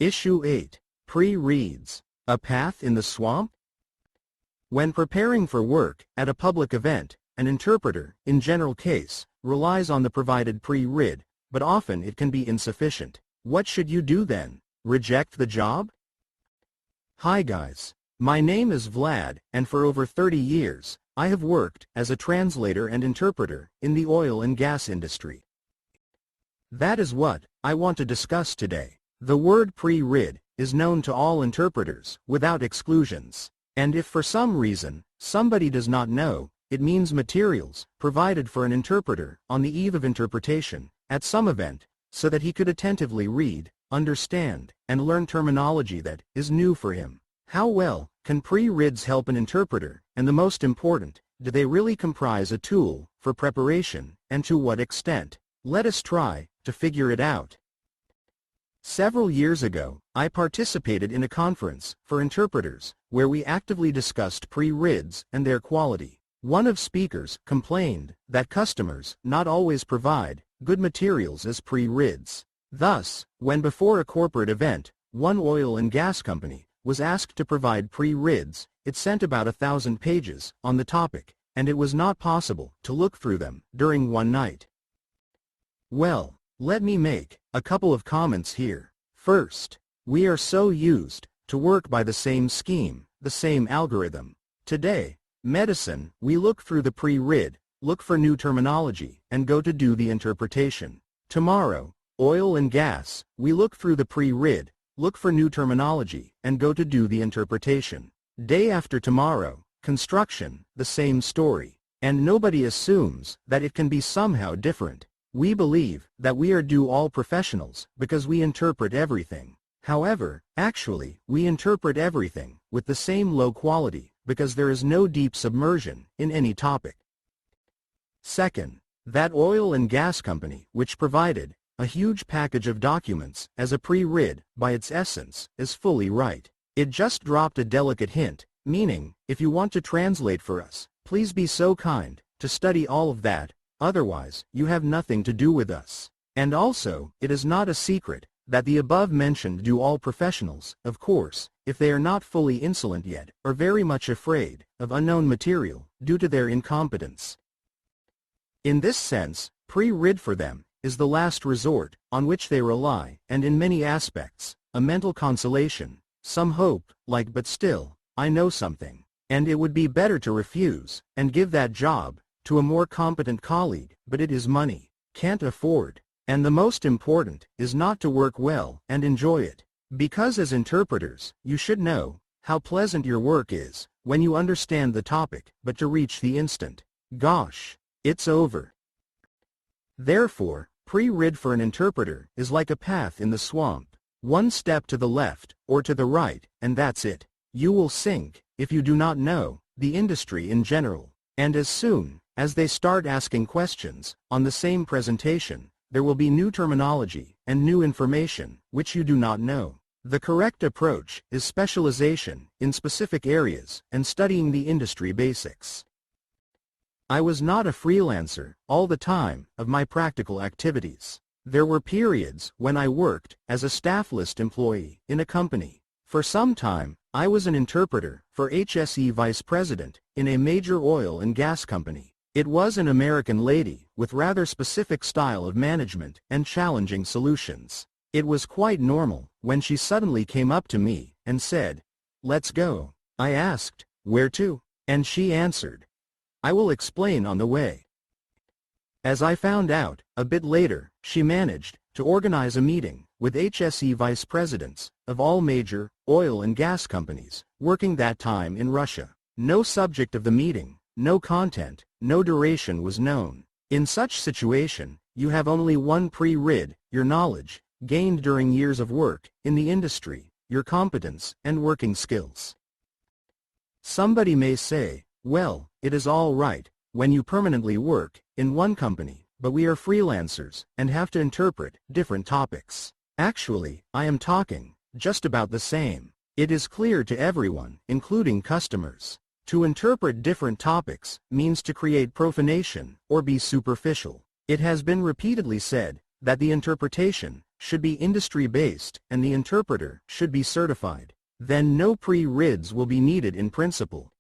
Issue 8. Pre-reads. A path in the swamp? When preparing for work at a public event, an interpreter, in general case, relies on the provided pre-read, but often it can be insufficient. What should you do then? Reject the job? Hi guys. My name is Vlad, and for over 30 years, I have worked as a translator and interpreter in the oil and gas industry. That is what I want to discuss today. The word pre-read is known to all interpreters, without exclusions. And if for some reason, somebody does not know, it means materials provided for an interpreter on the eve of interpretation, at some event, so that he could attentively read, understand, and learn terminology that is new for him. How well can pre-reads help an interpreter, and the most important, do they really comprise a tool for preparation, and to what extent? Let us try to figure it out. Several years ago, I participated in a conference for interpreters, where we actively discussed pre-reads and their quality. One of speakers complained that customers not always provide good materials as pre-reads. Thus, when before a corporate event, one oil and gas company was asked to provide pre-reads, it sent about 1,000 pages on the topic, and it was not possible to look through them during one night. Well, let me make a couple of comments here. First, we are so used to work by the same scheme, the same algorithm. Today, medicine, we look through the pre-read, look for new terminology, and go to do the interpretation. Tomorrow, oil and gas, we look through the pre-read, look for new terminology, and go to do the interpretation. Day after tomorrow, construction, the same story. And nobody assumes that it can be somehow different. We believe that we are all professionals because we interpret everything. However, actually, we interpret everything with the same low quality because there is no deep submersion in any topic. Second, that oil and gas company which provided a huge package of documents as a pre-read, by its essence, is fully right. It just dropped a delicate hint, meaning, if you want to translate for us, please be so kind to study all of that. Otherwise, you have nothing to do with us. And also, it is not a secret that the above-mentioned all professionals, of course, if they are not fully insolent yet, are very much afraid of unknown material due to their incompetence. In this sense, pre-read for them is the last resort on which they rely, and in many aspects, a mental consolation, some hope, like but still, I know something, and it would be better to refuse and give that job to a more competent colleague, but it is money, can't afford, and the most important is not to work well and enjoy it, because as interpreters, you should know how pleasant your work is when you understand the topic, but to reach the instant, gosh, it's over. Therefore, pre-read for an interpreter is like a path in the swamp. One step to the left or to the right, and that's it. You will sink if you do not know the industry in general, and as soon as they start asking questions on the same presentation, there will be new terminology and new information which you do not know. The correct approach is specialization in specific areas and studying the industry basics. I was not a freelancer all the time of my practical activities. There were periods when I worked as a staff list employee in a company. For some time, I was an interpreter for HSE vice president in a major oil and gas company. It was an American lady with rather specific style of management and challenging solutions. It was quite normal when she suddenly came up to me and said, "Let's go." I asked, "Where to?" And she answered, "I will explain on the way." As I found out a bit later, she managed to organize a meeting with HSE vice presidents of all major oil and gas companies working that time in Russia. No subject of the meeting, no content, no duration was known. In such situation, you have only one pre-read, your knowledge, gained during years of work in the industry, your competence and working skills. Somebody may say, well, it is all right when you permanently work in one company, but we are freelancers and have to interpret different topics. Actually, I am talking just about the same. It is clear to everyone, including customers. To interpret different topics means to create profanation or be superficial. It has been repeatedly said that the interpretation should be industry-based and the interpreter should be certified. Then no pre-rids will be needed in principle.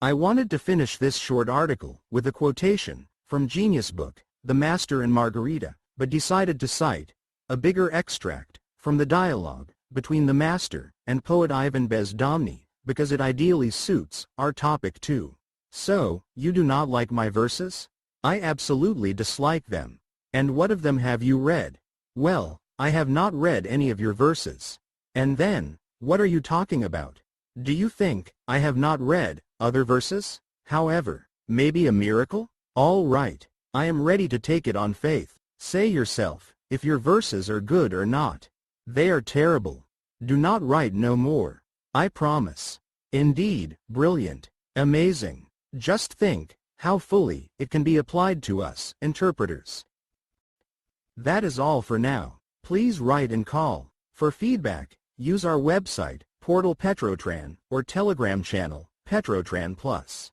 I wanted to finish this short article with a quotation from Genius Book, The Master and Margarita, but decided to cite a bigger extract from the dialogue between the master and poet Ivan Bezdomny, because it ideally suits our topic too. So, you do not like my verses? I absolutely dislike them. And what of them have you read? Well, I have not read any of your verses. And then, what are you talking about? Do you think I have not read other verses? However, maybe a miracle? All right, I am ready to take it on faith. Say yourself, if your verses are good or not. They are terrible. Do not write no more. I promise. Indeed, brilliant, amazing. Just think how fully it can be applied to us interpreters. That is all for now. Please write and call. For feedback, use our website, portal Petrotran, or Telegram channel, Petrotran Plus.